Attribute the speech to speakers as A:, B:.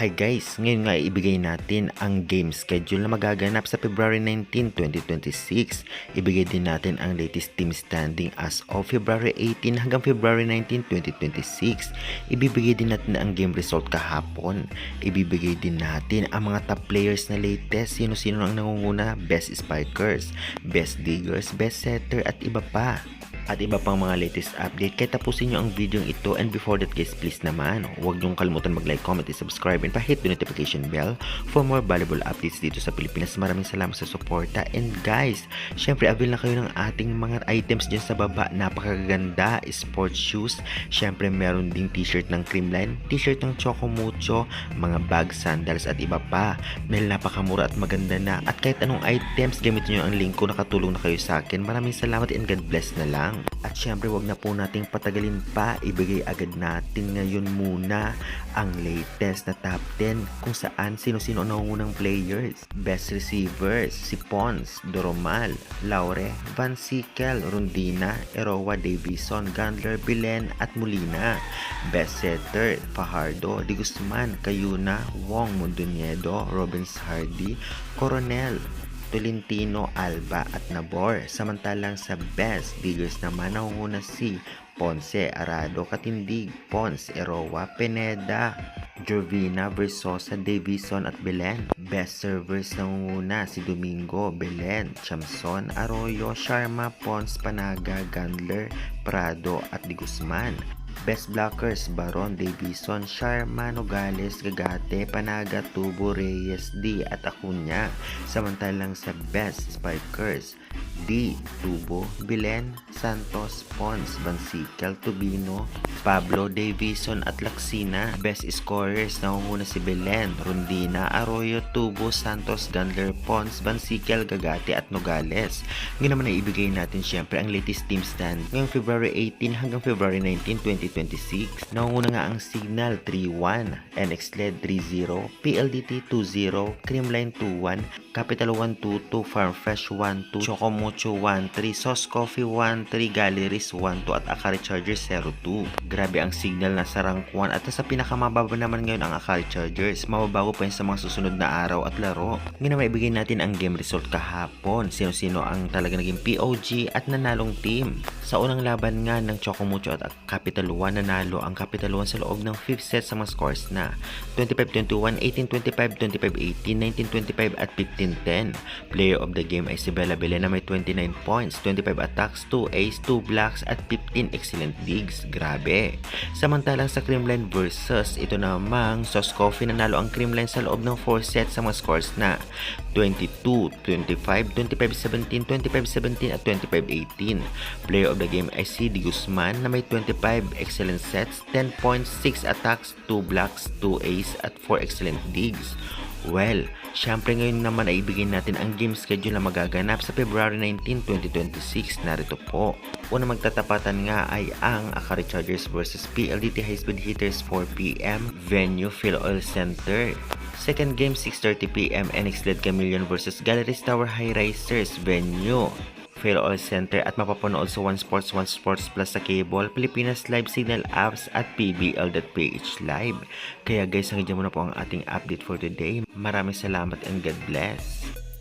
A: Hi guys, ngayon nga ibigay natin ang game schedule na magaganap sa February 19, 2026. Ibigay din natin ang latest team standing as of February 18 hanggang February 19, 2026. Ibibigay din natin ang game result kahapon. Ibibigay din natin ang mga top players na latest, sino-sino ang nangunguna, best spikers, best diggers, best setter at iba pa. At iba pang mga latest update. Kaya tapusin nyo ang video ito, and before that guys, please naman huwag nyo kalimutan mag-like, comment, and subscribe, and pa-hit the notification bell for more valuable updates dito sa Pilipinas. Maraming salamat sa suporta. And guys, syempre avail na kayo ng ating mga items dyan sa baba. Napakaganda, sports shoes, syempre meron ding t-shirt ng Creamline, t-shirt ng Choco Mucho, mga bag, sandals at iba pa. Dahil napakamura at maganda na, at kahit anong items, gamitin nyo ang link ko, nakatulong na kayo sa akin. Maraming salamat and God bless na lang. At syempre wag na po nating patagalin pa, ibigay agad natin ngayon muna ang latest na top 10 kung saan sino-sino ang nangungunang players. Best receivers, si Pons, Doromal, Laure, Van Sikel, Rondina, Erowa, Davison, Gandler, Belen at Molina. Best setter, Fajardo, Di Guzman, Cayuna, Wong, Mondoñedo, Robbins Hardy, Coronel, Tolentino, Alba at Nabor. Samantalang sa best diggers naman nangunguna si Ponce, Arado, Katindig, Pons, Erowa, Pineda, Jovina, Versosa, Davison at Belen. Best servers nangunguna si Domingo, Belen, Chamson, Arroyo, Sharma, Pons, Panaga, Gandler, Prado at Di Guzman. Best blockers, Baron, Davison, Sharma, Nogales, Gagate, Panaga, Tubo, Reyes, D at Acuña. Samantalang sa best spikers, D, Tubo, Belen, Santos, Pons, Bansical, Tubino, Pablo, Davison at Laksina. Best scorers, nangunguna si Belen, Rondina, Arroyo, Tubo, Santos, Gandler, Pons, Bansical, Gagate at Nogales. Ngayon naman ay ibigay natin syempre ang latest team stand ngayong February 18 hanggang February 19, 2026. Nangunguna nga ang Signal 3-1, NX LED 3-0, PLDT 2-0, Creamline 2-1, Capital 1-2-2, Farm Fresh 1-2, Choco Mucho 1-3, Sauce Coffee 1-3, Galleries 1-2 at Akari Chargers 0-2. Grabe ang Signal na sa rank 1 at sa pinakamababa naman ngayon ang Akari Chargers. Mababago pa yun sa mga susunod na araw at laro. Ngayon naman ibigay natin ang game result kahapon. Sino-sino ang talaga naging POG at nanalong team. Sa unang laban nga ng Choco Mucho at Capital 1, nanalo ang Capital 1 sa loob ng 5th set sa mga scores na 25-21, 18-25, 25-18, 19-25 at 15-10. Player of the game ay si Bella Belen na may 29 points, 25 attacks, 2 ace, 2 blocks at 15 excellent digs. Grabe. Samantalang sa Creamline versus ito namang Sauce Coffee, nanalo ang Creamline sa loob ng 4 sets sa mga scores na 22-25, 25-17, 25-17 at 25-18. Player of the game ay si Di Guzman na may 25 excellent sets, 10 points, 6 attacks, 2 blocks, 2 ace at 4 excellent digs. Well, syempre ngayon naman ay ibigay natin ang game schedule na magaganap sa February 19, 2026. Narito po. Una magtatapatan nga ay ang Akari Chargers versus PLDT High Speed Hitters 4pm, venue Philoil Center. Second game 6:30pm, NX LED Chameleon versus Galleries Tower High Risers, venue Philoil Center, at mapapanood sa One Sports Plus sa cable, Pilipinas Live Signal apps at PBL.ph Live. Kaya guys, hanggang dyan muna po ang ating update for today. Maraming salamat and God bless.